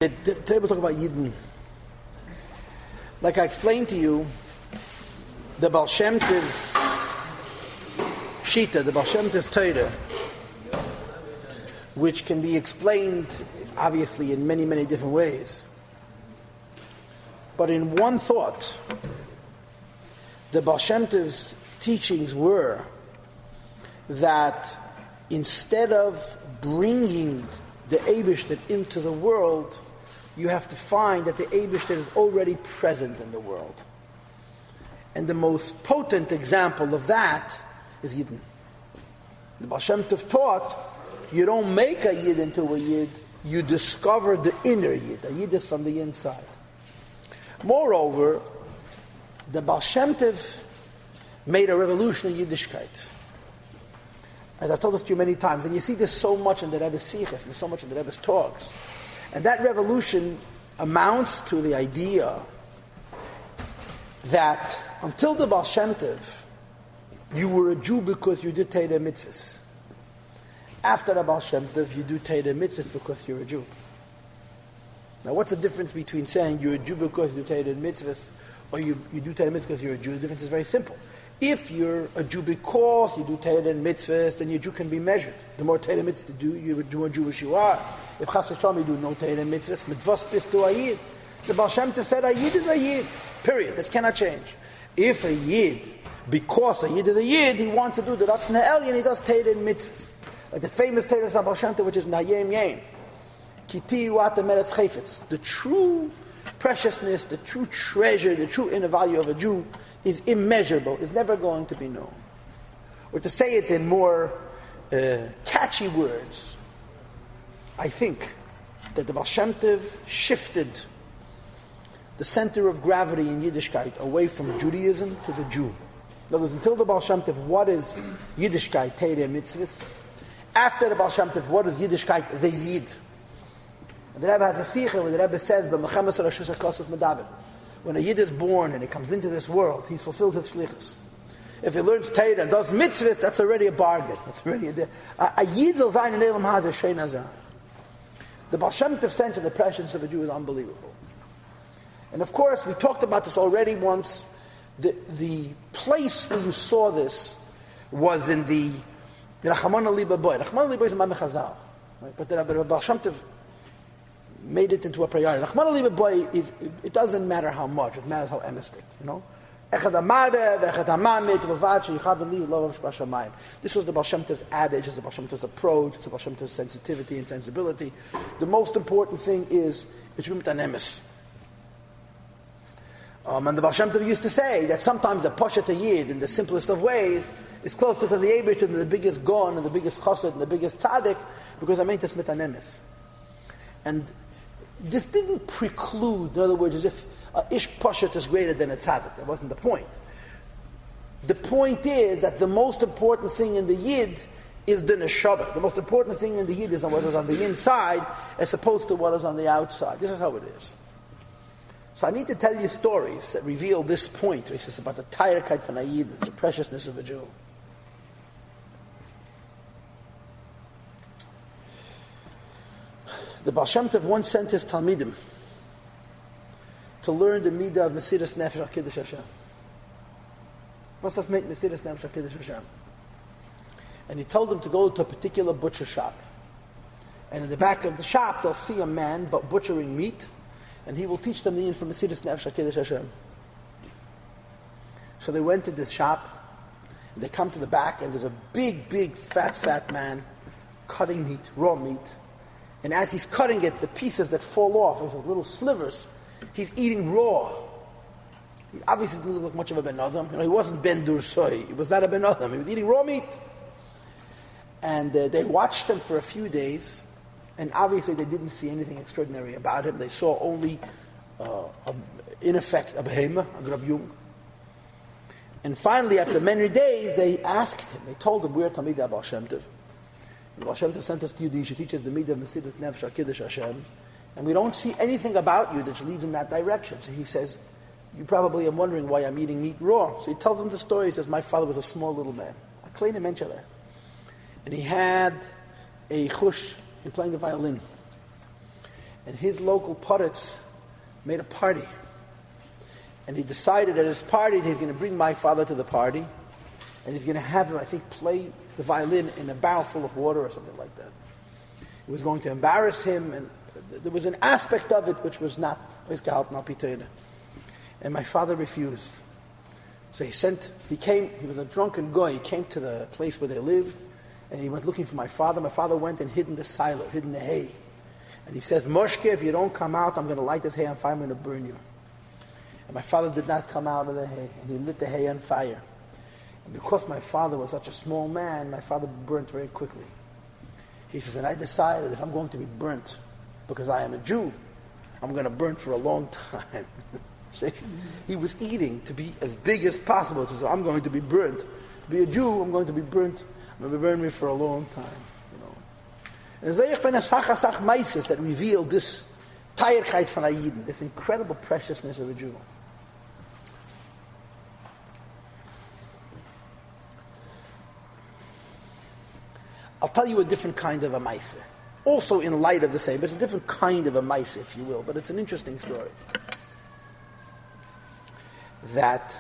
Today we'll talk about Yidden. Like I explained to you, the Baal Shem Tov's Shita, the Baal Shem Tov's Torah, which can be explained obviously in many, many different ways. But in one thought, the Baal Shem Tov's teachings were that instead of bringing the Eibishter into the world, you have to find that the Eibishter is already present in the world. And the most potent example of that is Yidden. The Baal Shem Tov taught, you don't make a Yid into a Yid, you discover the inner Yid. A Yid is from the inside. Moreover, the Baal Shem Tov made a revolution in Yiddishkeit. As I've told this to you many times, and you see this so much in the Rebbe's Sichos, and so much in the Rebbe's talks. And that revolution amounts to the idea that until the Baal Shem Tov, you were a Jew because you did Torah mitzvahs. After the Baal Shem Tov, you do Torah mitzvahs because you're a Jew. Now what's the difference between saying you're a Jew because you do Torah mitzvahs, or you do Torah mitzvahs because you're a Jew? The difference is very simple. If you're a Jew because you do Torah and mitzvahs, then your Jew can be measured. The more Torah mitzvahs you do, the more Jewish you are. If Chas v'Shalom you do no Torah and mitzvahs, mitvos bis to a Yid. The Baal Shem Tov said a Yid is a Yid. Period. That cannot change. If a Yid, because a Yid is a Yid, he wants to do the Ratzon Ha'elyon, he does Torah and mitzvahs. Like the famous Torah of Baal Shem Tov, which is Nayem Yem. Kiti Uat Meretz Chayfetz. The true preciousness, the true treasure, the true inner value of a Jew is immeasurable, is never going to be known. Or to say it in more catchy words, I think that the Baal Shem Tov shifted the center of gravity in Yiddishkeit away from Judaism to the Jew. In other words, until the Baal Shem Tov, what is Yiddishkeit, Torah, mitzvahs? After the Baal Shem Tov, what is Yiddishkeit, the Yid? And the Rebbe has a Sikha where the Rebbe says, when a Yid is born and he comes into this world, he's fulfilled his shlichus. If he learns Torah and does mitzvahs, that's already a bargain. That's already a Yid will sein in Elam Hazeh Shein Hazeh. The Baal Shem Tov sense of the presence of a Jew is unbelievable. And of course, we talked about this already once. The place where you saw this was in the Rachmana Liba Boy. Rachmana Liba is a Mameh Chazal. Right? But the Baal Shem Tov made it into a priority. Rachmana Liba Boy, it doesn't matter how much, it matters how emistic, you know? This was the Baal Shem Tov's adage, it's the Baal Shem Tov's approach, it's the Baal Shem Tov's sensitivity and sensibility. The most important thing is mit an emes. And the Baal Shem Tov used to say that sometimes the Poshet Yid, in the simplest of ways, is closer to the Eibishter than the biggest Gon, and the biggest Chassid, and the biggest Tzaddik, because I mean it's mit an emes. And this didn't preclude, in other words, as if Ish Poshet is greater than a Tzaddik. That wasn't the point. The point is that the most important thing in the Yid is the Neshama. The most important thing in the Yid is what is on the inside as opposed to what is on the outside. This is how it is. So I need to tell you stories that reveal this point, which is about the Teirkeit von a Yid, the preciousness of a Jew. The Baal Shem Tov once sent his Talmidim to learn the Midah of Mesiras Nefesh al Kiddush Hashem. What's this mean, Mesiras Nefesh al Kiddush Hashem? And he told them to go to a particular butcher shop. And in the back of the shop, they'll see a man butchering meat, and he will teach them the info Mesiras Nefesh al Kiddush Hashem. So they went to this shop, and they come to the back, and there's a big, fat man cutting meat, raw meat. And as he's cutting it, the pieces that fall off, those little slivers, he's eating raw. He obviously didn't look much of a Ben Adam. He wasn't Ben Dur Soy. He was not a Ben Adam. He was eating raw meat. And they watched him for a few days, and obviously they didn't see anything extraordinary about him. They saw only, in effect, a behema, a grab yung. And finally, after many days, they asked him, they told him, we're Talmidei Baal Shem Tov. The Baal Shem Tov sent us to you, you should teach us the Midah of Mesiras Nefesh al Kiddush Hashem. And we don't see anything about you that leads in that direction. So he says, you probably are wondering why I'm eating meat raw. So he tells them the story. He says, my father was a small little man. A kleine menschler. And he had a chush in playing the violin. And his local poritz made a party. And he decided at his party that he's going to bring my father to the party. And he's going to have him, I think, play the violin in a barrel full of water or something like that. It was going to embarrass him, and there was an aspect of it which was not gehalten al pi Torah. And my father refused. So he came, he was a drunken guy, he came to the place where they lived, and he went looking for my father. My father went and hid in the silo, hid in the hay. And he says, Moshke, if you don't come out, I'm going to light this hay on fire, I'm going to burn you. And my father did not come out of the hay, and he lit the hay on fire. And because my father was such a small man, my father burnt very quickly. He says, and I decided if I'm going to be burnt, because I am a Jew, I'm going to burn for a long time. He was eating to be as big as possible. So I'm going to be burnt. To be a Jew, I'm going to be burnt. I'm going to burn me for a long time. And there's maises that reveal this teierkeit von Ayiden, this incredible preciousness of a Jew. I'll tell you a different kind of a maise. Also in light of the same, but it's a different kind of a maise, if you will. But it's an interesting story. That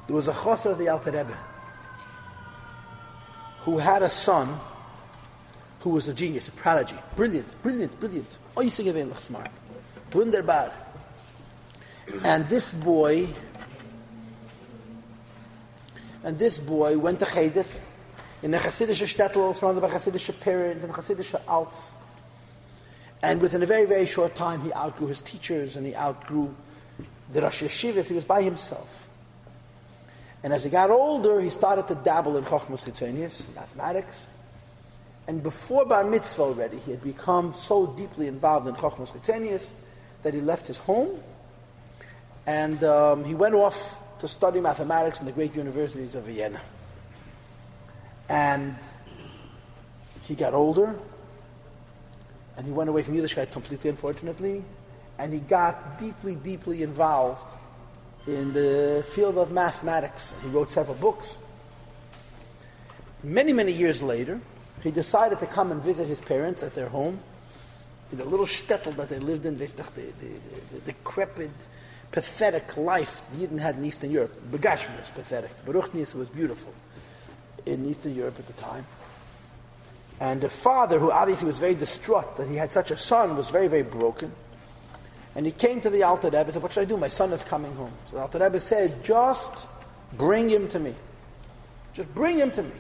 there was a chassid of the Alter Rebbe who had a son who was a genius, a prodigy, brilliant. Oh, you sing it smart, wunderbar. And this boy went to Cheder in a Chassidische shtetl, surrounded by Chassidische parents and Chassidische alts. And within a very, very short time, he outgrew his teachers and he outgrew the Rosh Yeshivas. He was by himself. And as he got older, he started to dabble in Chochmas Chitzonius, mathematics. And before Bar Mitzvah already, he had become so deeply involved in Chochmas Chitzonius that he left his home. And he went off to study mathematics in the great universities of Vienna. And he got older. And he went away from Yiddishkeit completely, unfortunately. And he got deeply, deeply involved in the field of mathematics. He wrote several books. Many, many years later, he decided to come and visit his parents at their home, in the little shtetl that they lived in, the decrepit, pathetic life the Yidden had in Eastern Europe. Begashmi was pathetic. Baruchnius was beautiful in Eastern Europe at the time. And the father, who obviously was very distraught that he had such a son, was very, very broken. And he came to the Alter Rebbe and said, what should I do? My son is coming home. So the Alter Rebbe said, just bring him to me. Just bring him to me.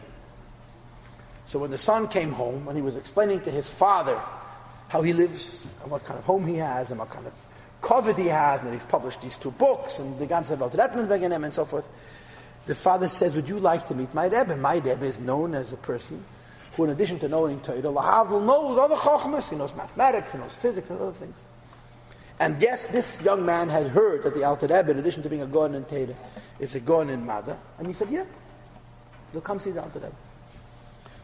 So when the son came home, and he was explaining to his father how he lives, and what kind of home he has, and what kind of covet he has, and that he's published these 2 books, and the ganze Welt retten wegen him, and so forth, the father says, would you like to meet my Rebbe? My Rebbe is known as a person who, in addition to knowing Torah, Lahavdil knows other chochmas. He knows mathematics, he knows physics, and other things. And yes, this young man had heard that the Alter Rebbe, in addition to being a Gaon in Torah, is a Gaon in Mada. And he said, yeah, you'll come see the Alter Rebbe.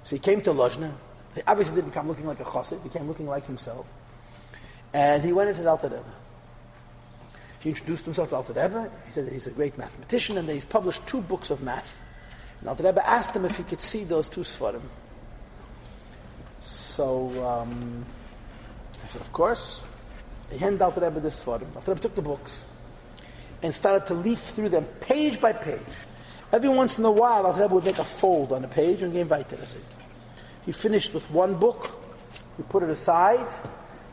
So he came to Lozhna. He obviously didn't come looking like a chassid. He came looking like himself. And he went into the Alter Rebbe. He introduced himself to Alter Rebbe. He said that he's a great mathematician and that he's published 2 books of math. And Alter Rebbe asked him if he could see those 2 Sfarim. So I said, of course. He handed Alter Rebbe this Sfarim. Alter Rebbe took the books and started to leaf through them page by page. Every once in a while, Alter Rebbe would make a fold on a page and gave weiter. He finished with 1 book. He put it aside.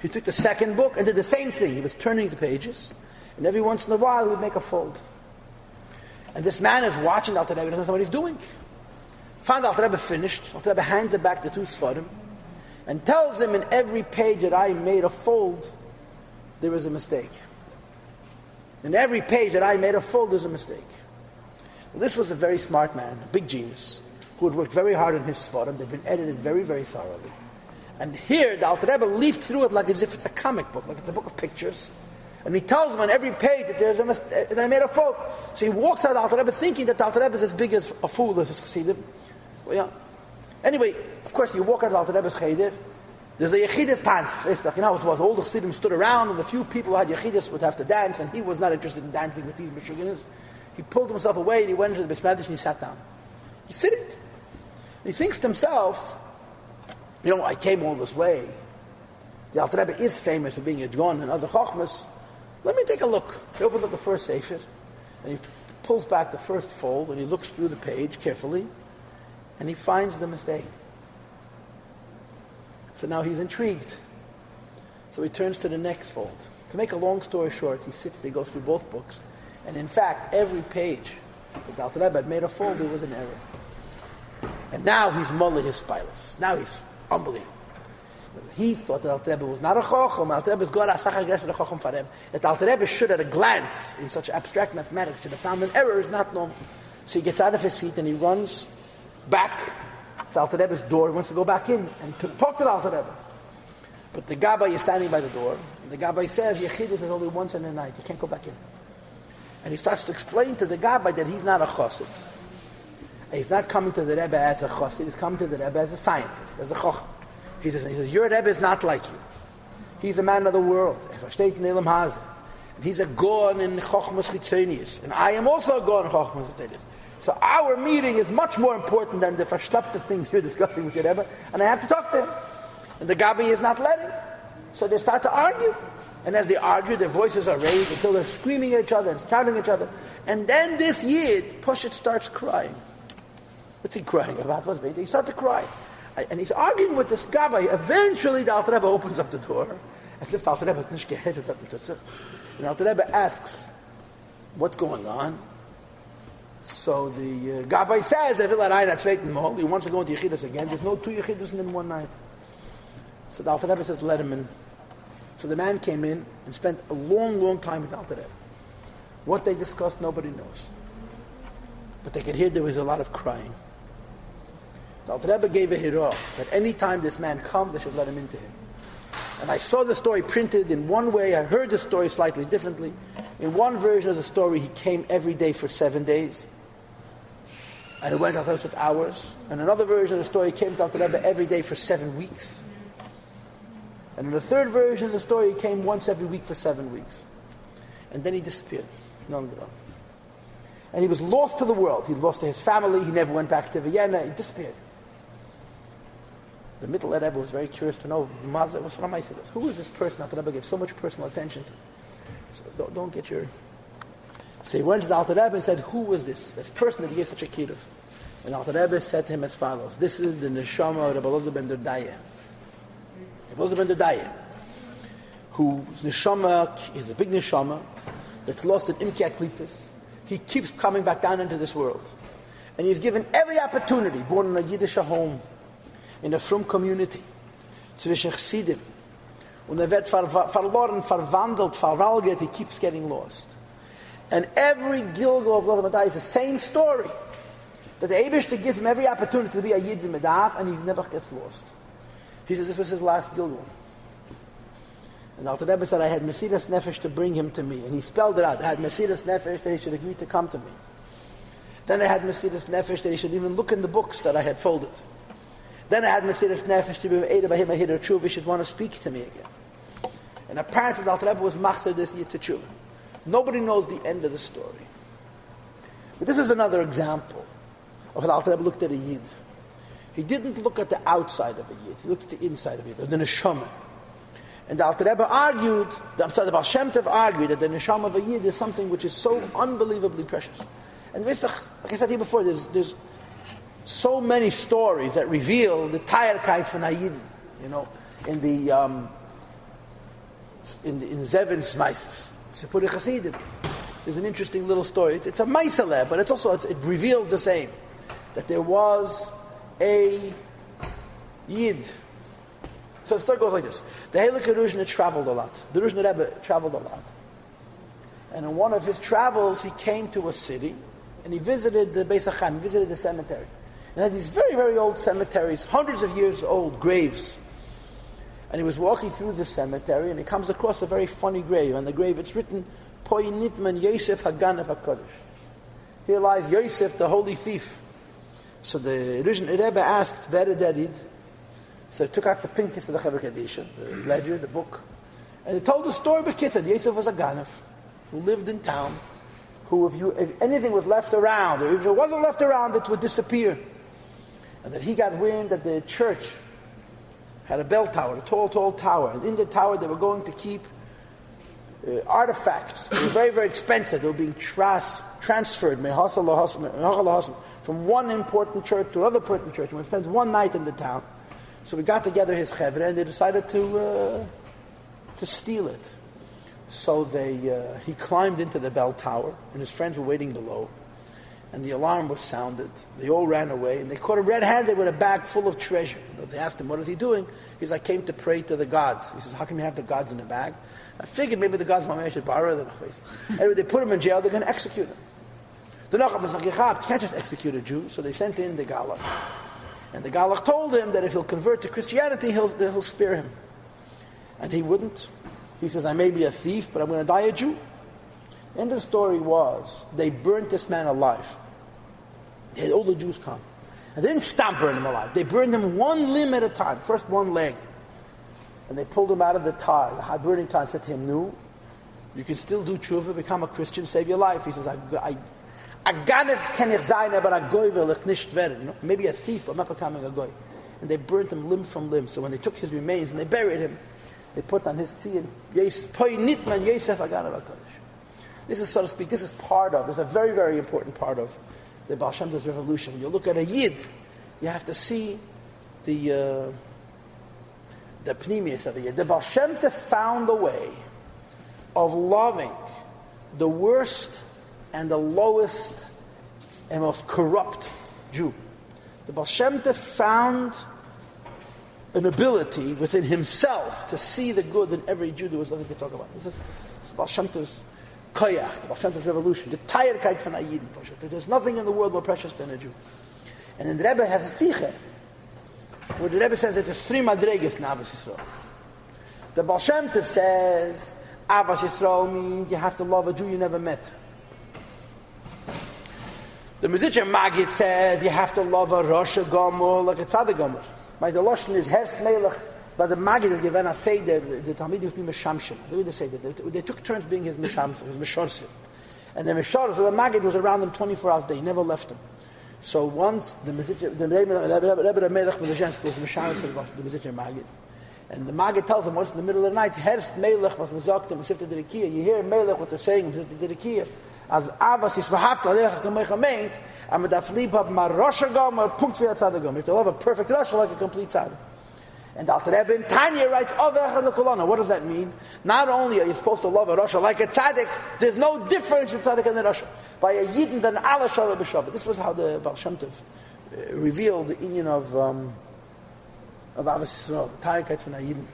He took the 2nd book and did the same thing. He was turning the pages. And every once in a while, he would make a fold. And this man is watching Alter Rebbe. He doesn't know what he's doing. Found Alter Rebbe finished. Alter Rebbe hands him back the 2 Sfarim and tells him, in every page that I made a fold, there was a mistake. In every page that I made a fold, there's a mistake. Well, this was a very smart man, a big genius, who had worked very hard on his Sfarim. They've been edited very, very thoroughly. And here, the Alter Rebbe leafed through it like as if it's a comic book, like it's a book of pictures. And he tells him on every page that there's a mistake, that I made a fold. So he walks out of the Alter Rebbe thinking that the Alter Rebbe is as big as a fool as his Chassidim. Well, yeah. Anyway, of course, you walk out of the Alter Rebbe's Cheder, there's a Yechidus dance. You know, it was all the Chassidim stood around, and the few people who had Yechidus would have to dance, and he was not interested in dancing with these Meshuggahs. He pulled himself away, and he went into the Bismadish, and he sat down. He's sitting. And he thinks to himself, I came all this way. The Alter Rebbe is famous for being a Gon and other Chochmas. Let me take a look. He opens up the first Sefer, and he pulls back the first fold, and he looks through the page carefully, and he finds the mistake. So now he's intrigued. So he turns to the next fold. To make a long story short, he sits there, goes through both books, and in fact, every page that the Alter Rebbe had made a fold, there was an error. And now he's mulling his spilus. Now he's unbelievable. He thought that Alter Rebbe was not a Chacham. Alter Rebbe is God, Asach HaGresh, the Chacham for him. That Alter Rebbe should, at a glance, in such abstract mathematics, should have found an error is not normal. So he gets out of his seat and he runs back to Alter Rebbe's door. He wants to go back in and talk to the Alter Rebbe. But the Gabbai is standing by the door. And the Gabbai says, Yechidus is only once in a night. You can't go back in. And he starts to explain to the Gabbai that he's not a Chassid. He's not coming to the Rebbe as a Chassid. He's coming to the Rebbe as a scientist, as a Chacham. He says, your Rebbe is not like you. He's a man of the world. He's a Gon in Chochmas Chitzonius. And I am also a Gon in Chochmas Chitzonius. So our meeting is much more important than the verschleppte things you're discussing with your Rebbe. And I have to talk to him. And the Gabi is not letting. So they start to argue. And as they argue, their voices are raised until they're screaming at each other and shouting at each other. And then this Yid, Poshet, starts crying. What's he crying about? He starts to cry. And he's arguing with this Gabbai. Eventually, the Alter Rebbe opens up the door, as if the Alter Rebbe is not gehedet at the tzitz. And Alter Rebbe asks, what's going on? So the Gabbai says, he wants to go into Yechidus again. There's no two Yechidus in one night. So the Alter Rebbe says, let him in. So the man came in and spent a long, long time with the Alter Rebbe. What they discussed, nobody knows. But they could hear there was a lot of crying. The Alter Rebbe gave a hirah that any time this man comes, they should let him into him. And I saw the story printed in one way. I heard the story slightly differently. In one version of the story, he came every day for 7 days. And it went out with hours. And another version of the story, he came to Alter Rebbe every day for 7 weeks. And in the third version of the story, he came once every week for 7 weeks. And then he disappeared. And he was lost to the world. He lost to his family. He never went back to Vienna. He disappeared. The Middle Rebbe was very curious to know who is this person that the Rebbe gave so much personal attention to. So don't get your... So he went to the Alter Rebbe and said, who was this person that he gave such a kidduv? And the Alter Rebbe said to him as follows, this is the neshama of Rabbi Yossi ben Dodaya. Rabbi Yossi ben Dodaya, whose neshama is a big neshama that's lost in Imki Aklipis. He keeps coming back down into this world. And he's given every opportunity, born in a Yiddish home, in a frum community, zwischen Chassidim. Und wird verloren, verwandelt, verwalget, he keeps getting lost. And every Gilgal of Lothar Madai is the same story. That the Eibishter gives him every opportunity to be a Yid v'medaf, and he never gets lost. He says this was his last Gilgal. And Alter Rebbe said, I had Mesiras Nefesh to bring him to me. And he spelled it out. I had Mesiras Nefesh that he should agree to come to me. Then I had Mesiras Nefesh that he should even look in the books that I had folded. Then I had Mesiras Nefesh to be aided by him, I hit a tshuva, he should want to speak to me again. And apparently the Alter Rebbe was machzer this yid to tshuva. Nobody knows the end of the story. But this is another example of how the Alter Rebbe looked at a yid. He didn't look at the outside of a yid, he looked at the inside of a yid, of the neshama. And the Alter Rebbe argued, the Baal Shem Tov argued that the neshama of a yid is something which is so unbelievably precious. And like I said to you before, there's so many stories that reveal the Teierkeit von Hayidin. In Zevin's Meises, Sipurei Chasidim, there's an interesting little story. It's a Meiseleh, but it reveals the same. That there was a Yid. So the story goes like this. The Heilige Ruzhner traveled a lot. The Ruzhner Rebbe traveled a lot. And in one of his travels, he came to a city, and he visited the Beis HaChaim, he visited the cemetery. And had these very, very old cemeteries, hundreds of years old graves. And he was walking through the cemetery, and he comes across a very funny grave. On the grave it's written, Poi Nitman Yosef Haganav HaKodesh. Here lies Yosef, the holy thief. So the Rebbe asked, Wer Derid? So he took out the pinkest of the Chaver Kadisha, the ledger, the book. And he told the story of Kitzad. Yosef was a Ganav, who lived in town, who if anything was left around, or if it wasn't left around, it would disappear. And that he got wind that the church had a bell tower, a tall, tall tower. And in the tower they were going to keep artifacts. They were very, very expensive. They were being transferred from one important church to another important church. And we spent one night in the town. So we got together his chevra and they decided to steal it. So he climbed into the bell tower and his friends were waiting below. And the alarm was sounded. They all ran away and they caught him red-handed with a bag full of treasure. They asked him, what is he doing? He says, I came to pray to the gods. He says, how come you have the gods in the bag? I figured maybe the gods might should borrow them. Anyway, they put him in jail, they're going to execute him. The Nachab was like, you can't just execute a Jew. So they sent in the Galach. And the Galach told him that if he'll convert to Christianity, he'll spare him. And he wouldn't. He says, I may be a thief, but I'm going to die a Jew. The end of the story was, they burnt this man alive. They had all the Jews come. And they didn't stop burning him alive. They burned him one limb at a time. First one leg. And they pulled him out of the tar, the hot burning tar, and said to him, no, you can still do tshuva, become a Christian, save your life. He says, maybe a thief, but I'm not becoming a goy. And they burnt him limb from limb. So when they took his remains and they buried him, they put on his tzion, this is, so to speak, this is a very, very important part of the Baal Shem Tov's revolution. You look at a Yid, you have to see the pnimius of the Yid. The Baal Shem Tov found a way of loving the worst and the lowest and most corrupt Jew. The Baal Shem Tov found an ability within himself to see the good in every Jew. There was nothing to talk about. This is Baal Shem Tov's koyach, the Baal Shem Tov's revolution, the tayerkeit von Ayidin. There's nothing in the world more precious than a Jew. And then the Rebbe has a sicha, where the Rebbe says that there's three madregas in Avos Yisrael. The Baal Shem Tov says, Avos Yisrael means you have to love a Jew you never met. The Mezritcher Maggid says you have to love a Rosh Gomer like a Tzaddik Gomer. By the Lashon is Herst Melech, but the Maggid is given a Seder, the Talmidim being Meshamshim. They took turns being his Meshamshim, his Meshorsim. And the Meshorsim, so the Maggid was around them 24 hours a day, he never left them. So once the Rebbe Melech Melech was the Meshamshim of the Mezritcher Maggid. And the Maggid tells him once in the middle of the night, Herst Melech was Mezoktem, Mesifta Derikiyah. You hear Melech what they're saying, Mesifta Derikiyah. As Abbas is verhaft alecha kamecha meint, and with that flip up my Rosh Gomer, punkt via Tzaddik Gomer. You have to love a perfect Rosh like a complete Tzaddik. And the Alter Rebbe in Tanya writes, Ovechad lekolana. What does that mean? Not only are you supposed to love a Rosh like a Tzaddik, there's no difference between Tzaddik and the Rosh. By a Yidin than Allah Shavah B'Shavah. This was how the Baal Shem Tov revealed the union of Avos Yisrael, the Tayerkeit von Yidin.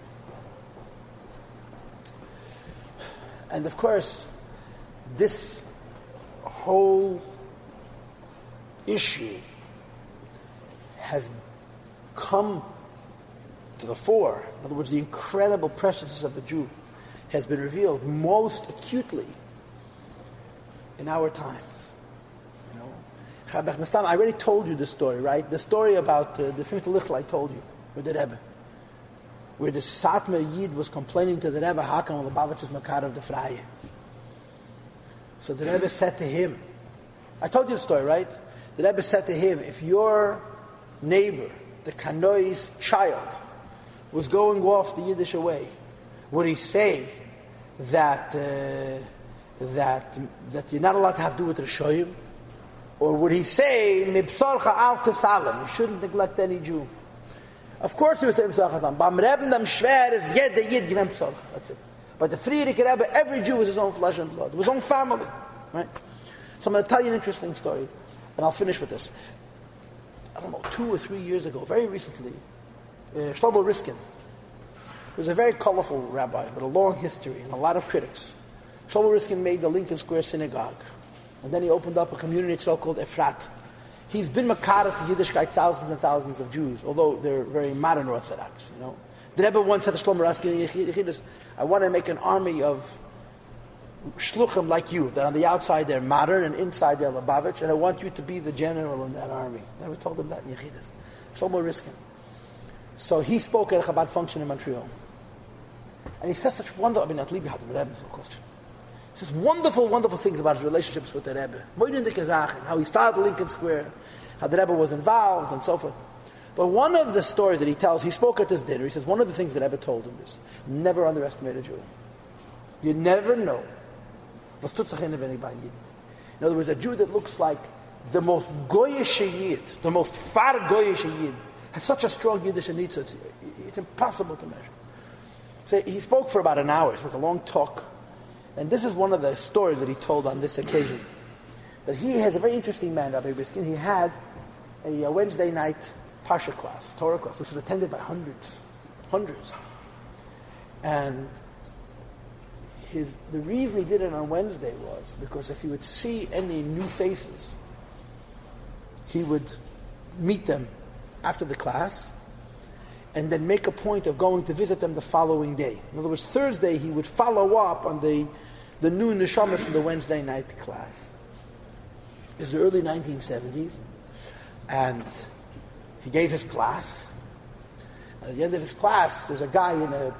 And of course, this whole issue has come to the fore. In other words, the incredible preciousness of the Jew has been revealed most acutely in our times. I already told you this story, right? The story about the Fifth Lichtel I told you, with the Rebbe, where the Satmar Yid was complaining to the Rebbe, how come the Lubavitch is Makar of the Freie? So the Rebbe said to him, I told you the story, right? The Rebbe said to him, if your neighbor, the Kanoi's child, was going off the Yiddish way, would he say that you're not allowed to have to do with Rishoyim? Or would he say, Mibsorcha al Tesalim, you shouldn't neglect any Jew? Of course he would say Mibsorcha al Tesalim. Bam Rebbe dem schwer is jeder Yid gewinnt Mibsorcha. That's it. But the Friedrich Rebbe, every Jew was his own flesh and blood, his own family, right? So I'm going to tell you an interesting story, and I'll finish with this. I don't know, 2 or 3 years ago, very recently, Shlomo Riskin, who was a very colorful rabbi with a long history and a lot of critics. Shlomo Riskin made the Lincoln Square Synagogue, and then he opened up a community itself called Efrat. He's been Makar to Yiddishkeit thousands and thousands of Jews, although they're very modern Orthodox, The Rebbe once said to Shlomo Riskin, I want to make an army of shluchim like you, that on the outside they're modern and inside they're Lubavitch, and I want you to be the general in that army. I never told him that in Yechidus. Shlomo Riskin. So he spoke at a Chabad function in Montreal. And he says such wonderful, the Rebbe, no question. He says wonderful, wonderful things about his relationships with the Rebbe. How he started Lincoln Square, how the Rebbe was involved, and so forth. But one of the stories that he tells, he spoke at this dinner, he says, one of the things that Rebbe told him is, never underestimate a Jew. You never know. In other words, a Jew that looks like the most goyish Yid, the most far goyish Yid, has such a strong Yiddish need, so it's impossible to measure. So he spoke for about an hour, he spoke a long talk. And this is one of the stories that he told on this occasion. That he has a very interesting man, Rabbi Riskin. He had a Wednesday night Parsha class, Torah class, which was attended by hundreds. And the reason he did it on Wednesday was because if he would see any new faces, he would meet them after the class and then make a point of going to visit them the following day. In other words, Thursday he would follow up on the new neshama from the Wednesday night class. This is the early 1970s, and he gave his class. And at the end of his class, there's a guy in a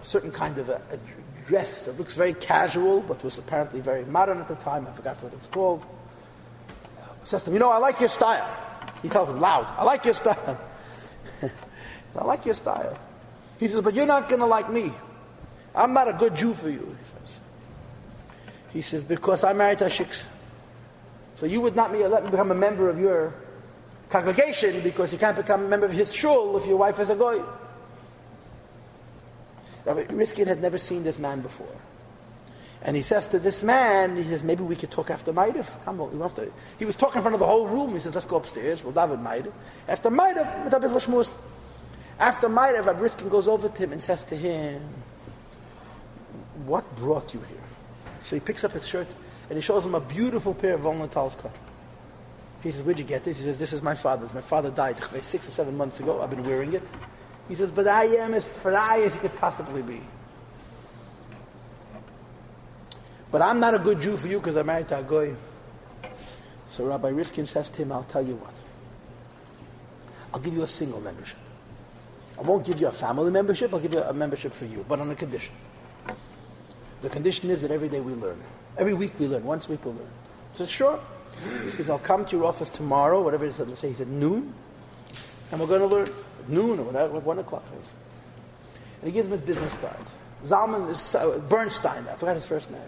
certain kind of a dress that looks very casual, but was apparently very modern at the time. I forgot what it's called. Says to him, I like your style. He tells him loud, I like your style. I like your style. He says, but you're not going to like me. I'm not a good Jew for you, he says, because I'm married to a shiksa. So you would not let me become a member of your congregation because you can't become a member of his shul if your wife is a goy. Rabbi Riskin had never seen this man before. And he says to this man, he says, maybe we could talk after Ma'ariv. He was talking in front of the whole room. He says, let's go upstairs. We'll daven Ma'ariv. After Ma'ariv, After Ma'ariv, Rabbi Riskin goes over to him and says to him, what brought you here? So he picks up his shirt and he shows him a beautiful pair of Volnatals cut. He says, where'd you get this? He says, this is my father's. My father died 6 or 7 months ago. I've been wearing it. He says, but I am as fry as he could possibly be. But I'm not a good Jew for you because I'm married to a goy. So Rabbi Riskin says to him, I'll tell you what. I'll give you a single membership. I won't give you a family membership. I'll give you a membership for you, but on a condition. The condition is that every day we learn. Every week we learn. Once a week we'll learn. He says, sure. Because I'll come to your office tomorrow, whatever it is, let's say he said noon, and we're going to learn at noon or whatever, 1 o'clock. And he gives him his business card. Zalman is Bernstein. I forgot his first name.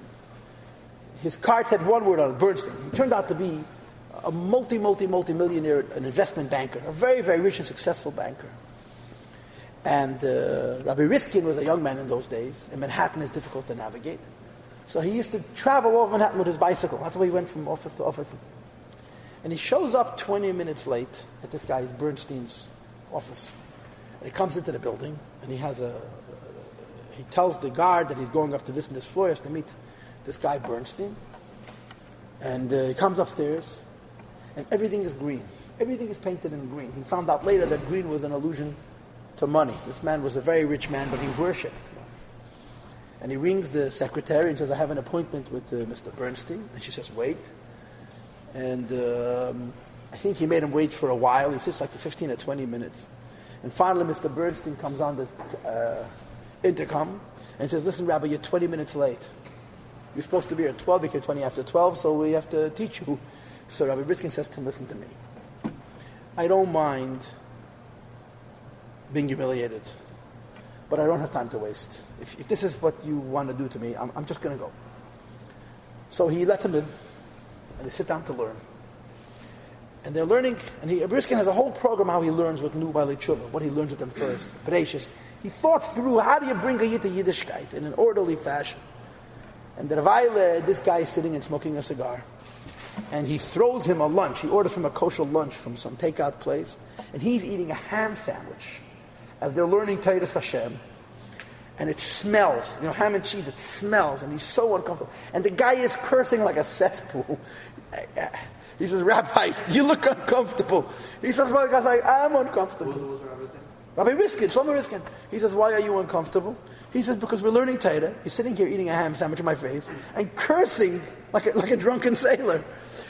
His card said one word on it, Bernstein. He turned out to be a multi-millionaire, an investment banker, a very, very rich and successful banker. And Rabbi Riskin was a young man in those days, and Manhattan is difficult to navigate. So he used to travel over Manhattan with his bicycle. That's why he went from office to office. And he shows up 20 minutes late at this guy, Bernstein's office. And he comes into the building, and he tells the guard that he's going up to this and this floor. He has to meet this guy Bernstein. And he comes upstairs, and everything is green. Everything is painted in green. He found out later that green was an allusion to money. This man was a very rich man, but he worshipped. And he rings the secretary and says, I have an appointment with Mr. Bernstein. And she says, wait. And I think he made him wait for a while. He sits like for 15 or 20 minutes. And finally, Mr. Bernstein comes on the intercom and says, listen, Rabbi, you're 20 minutes late. You're supposed to be here at 12, you're 20 after 12, so we have to teach you. So Rabbi Briskin says to him, listen to me. I don't mind being humiliated, but I don't have time to waste. If this is what you want to do to me, I'm just going to go. So he lets him in, and they sit down to learn. And they're learning, and Briskin has a whole program how he learns with new Baalei Tshuva, what he learns with them first. Gracious. He thought through how do you bring a Yid to Yiddishkeit in an orderly fashion. And the Ravayla, this guy is sitting and smoking a cigar. And he throws him a lunch. He orders him a kosher lunch from some takeout place. And he's eating a ham sandwich as they're learning Teiras Hashem. And it smells. Ham and cheese, it smells. And he's so uncomfortable. And the guy is cursing like a cesspool. He says, Rabbi, you look uncomfortable. He says, well, the guy's like, I'm uncomfortable. What was Rabbi Riskin, Shlomo Riskin. He says, why are you uncomfortable? He says, because we're learning Torah. He's sitting here eating a ham sandwich in my face and cursing like a drunken sailor.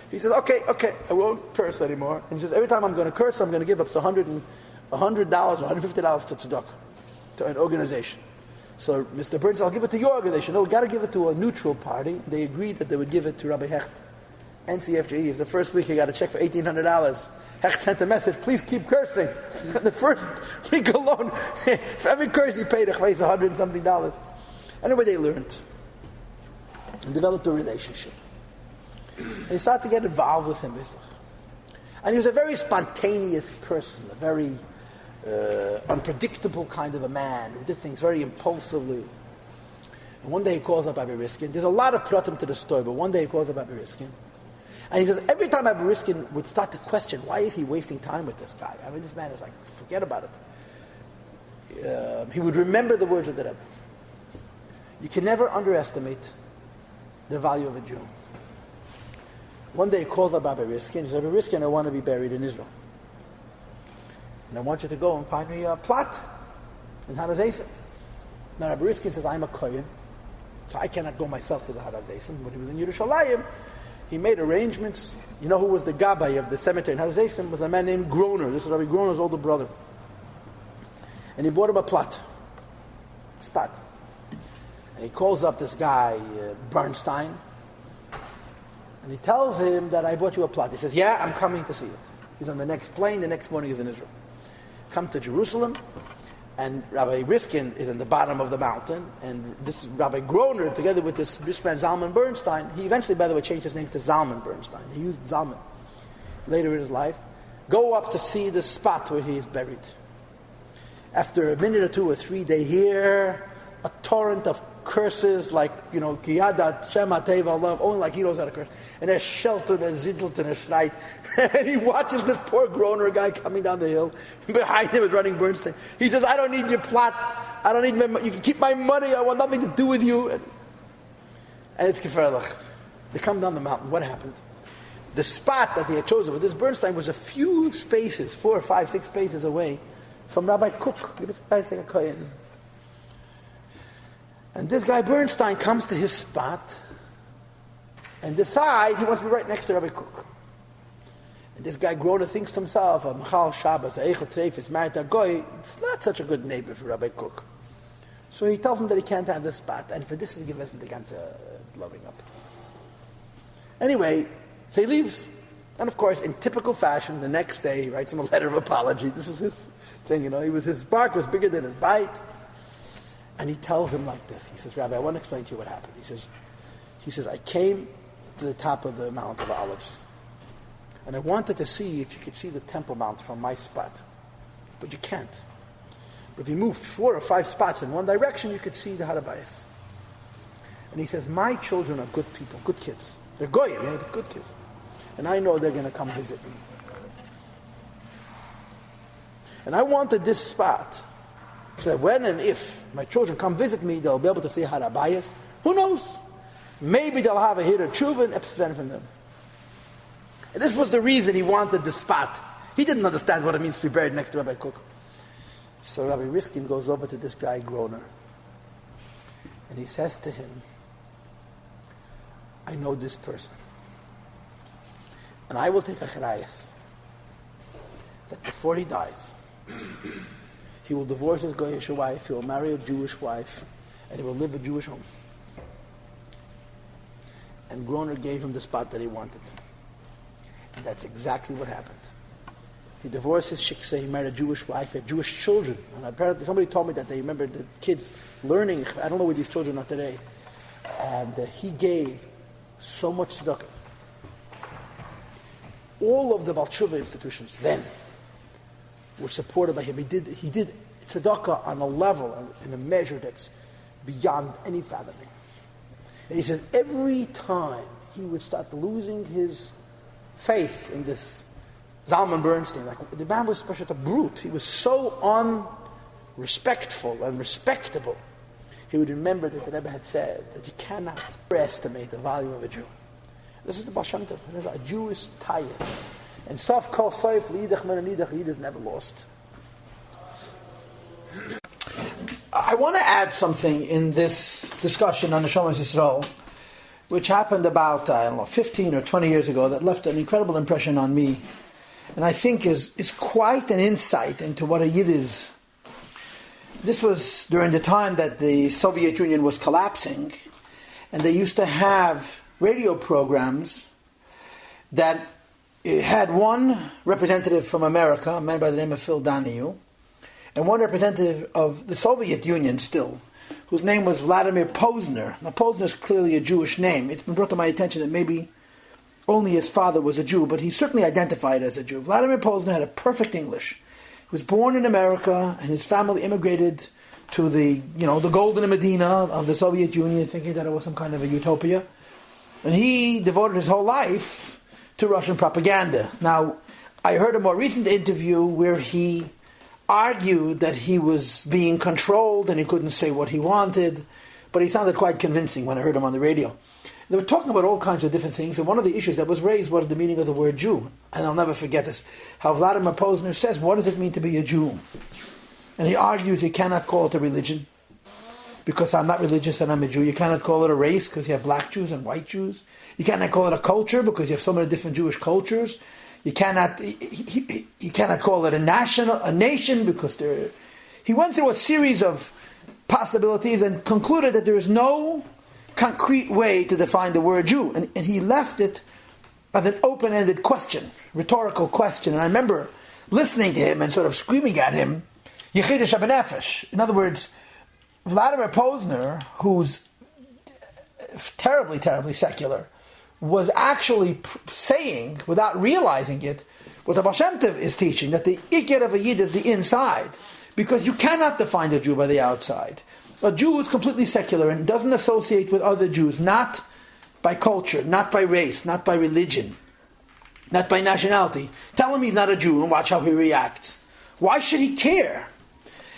He says, okay, I won't curse anymore. And he says, every time I'm going to curse, I'm going to give up $100 or $150 to tzedakah, to an organization. So Mr. Burns, I'll give it to your organization. No, we've got to give it to a neutral party. They agreed that they would give it to Rabbi Hecht NCFGE. The first week he got a check for $1,800. Hecht sent a message, please keep cursing. The first week alone, for every curse he paid, $100 and something. Anyway, they learned and developed a relationship. And he started to get involved with him. And he was a very spontaneous person, a very unpredictable kind of a man who did things very impulsively. And one day he calls up Rabbi Riskin. There's a lot of pratim to the story, but one day he calls up Rabbi Riskin. And he says, every time Rabbi Riskin would start to question, why is he wasting time with this guy? I mean, this man is like, forget about it. He would remember the words of the Rebbe. You can never underestimate the value of a Jew. One day he calls up Rabbi Riskin. He says, Rabbi Riskin, I want to be buried in Israel. And I want you to go and find me a plot in Har HaZeisim. Now Rabbi Riskin says, I'm a Kohen, so I cannot go myself to the Har HaZeisim. When he was in Yerushalayim, he made arrangements. You know who was the Gabbai of the cemetery in Har HaZeisim? Was a man named Groner. This is Rabbi Groner's older brother. And he bought him a plot. Spot. And he calls up this guy, Bernstein, and he tells him that I bought you a plot. He says, yeah, I'm coming to see it. He's on the next plane. The next morning he's in Israel. Come to Jerusalem, and Rabbi Riskin is in the bottom of the mountain, and this Rabbi Groner, together with this man Zalman Bernstein, he eventually, by the way, changed his name to Zalman Bernstein. He used Zalman later in his life. Go up to see the spot where he is buried. After a minute or two or three, they hear a torrent of curses, like, Kiyadat, Shema, Teva, Allah, only like he knows how to curse. And there's shelter, there's zidelt, and there's shreit. And he watches this poor Groner guy coming down the hill. Behind him is running Bernstein. He says, I don't need your plot. I don't need you can keep my money. I want nothing to do with you. And it's geferlich. They come down the mountain. What happened? The spot that they had chosen with this Bernstein was a few spaces, 4, 5, 6 spaces away from Rabbi Kook. And this guy Bernstein comes to his spot and decides he wants to be right next to Rabbi Kook. And this guy Groner thinks to himself, Machal Shabbos, Eichel Treifis, married a goy, it's not such a good neighbor for Rabbi Kook. So he tells him that he can't have this spot, and for this is given the ganze blowing up. Anyway, so he leaves. And of course, in typical fashion, the next day he writes him a letter of apology. This is his thing, his bark was bigger than his bite. And he tells him like this. He says, Rabbi, I want to explain to you what happened. He says, I came to the top of the Mount of Olives. And I wanted to see if you could see the Temple Mount from my spot. But you can't. But if you move 4 or 5 spots in one direction, you could see the Har HaBayis. And he says, my children are good people, good kids. They're goyim, they're good kids. And I know they're going to come visit me. And I wanted this spot so that when and if my children come visit me, they'll be able to see Har HaBayis. Who knows? Maybe they'll have a hit or tshuva and epsven from them. And this was the reason he wanted the spot. He didn't understand what it means to be buried next to Rabbi Kook. So Rabbi Riskin goes over to this guy Groner, and he says to him, I know this person, and I will take a cherayas that before he dies, he will divorce his Goyish wife, he will marry a Jewish wife, and he will live a Jewish home. And Groner gave him the spot that he wanted. And that's exactly what happened. He divorced his shiksa, he married a Jewish wife, he had Jewish children. And apparently somebody told me that they remember the kids learning, I don't know where these children are today. And he gave so much tzedakah. All of the Baal Tshuva institutions then were supported by him. He did tzedakah on a level, in a measure that's beyond any fathoming. And he says every time he would start losing his faith in this Zalman Bernstein, like the man was such a brute, he was so unrespectful and respectable, he would remember that the Rebbe had said that you cannot underestimate the value of a Jew. This is the Baal Shem Tov. A Jew is tired. And Sof Kol Soif L'Yidach Men L'Yidach, Yid is never lost. I want to add something in this discussion on the Neshamas Yisrael, which happened about, 15 or 20 years ago, that left an incredible impression on me, and I think is quite an insight into what a Yid is. This was during the time that the Soviet Union was collapsing, and they used to have radio programs that had one representative from America, a man by the name of Phil Donahue, and one representative of the Soviet Union still, whose name was Vladimir Posner. Now, Posner is clearly a Jewish name. It's been brought to my attention that maybe only his father was a Jew, but he certainly identified as a Jew. Vladimir Posner had a perfect English. He was born in America, and his family immigrated to the golden Medina of the Soviet Union, thinking that it was some kind of a utopia. And he devoted his whole life to Russian propaganda. Now, I heard a more recent interview where he argued that he was being controlled and he couldn't say what he wanted, but he sounded quite convincing when I heard him on the radio. They were talking about all kinds of different things, and one of the issues that was raised was the meaning of the word Jew. And I'll never forget this, how Vladimir Posner says, what does it mean to be a Jew? And he argues you cannot call it a religion, because I'm not religious and I'm a Jew. You cannot call it a race, because you have black Jews and white Jews. You cannot call it a culture, because you have so many different Jewish cultures. You cannot call it a nation, because he went through a series of possibilities and concluded that there is no concrete way to define the word Jew. And he left it as an open-ended question, rhetorical question. And I remember listening to him and sort of screaming at him, Yechidish Abenefesh. In other words, Vladimir Posner, who's terribly, terribly secular, was actually saying, without realizing it, what the Baal Shem Tov is teaching, that the Iker of a Yid is the inside, because you cannot define a Jew by the outside. A Jew is completely secular and doesn't associate with other Jews, not by culture, not by race, not by religion, not by nationality. Tell him he's not a Jew and watch how he reacts. Why should he care?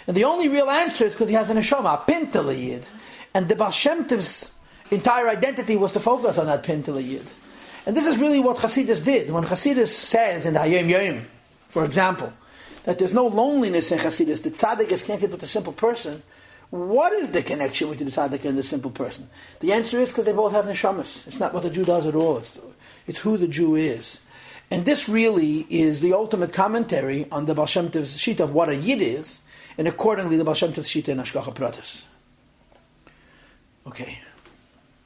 And the only real answer is because he has an neshama, a pintel Yid. And the Baal Shem Tov's entire identity was to focus on that pintel Yid. And this is really what Chassidus did. When Chassidus says in the Hayom Yom, for example, that there's no loneliness in Chassidus, the tzaddik is connected with the simple person, what is the connection between the tzaddik and the simple person? The answer is because they both have neshamas. It's not what the Jew does at all. It's who the Jew is. And this really is the ultimate commentary on the Baal Shem Tov's shita of what a Yid is, and accordingly the Baal Shem Tov's shita in Hashgacha Pratis. Okay.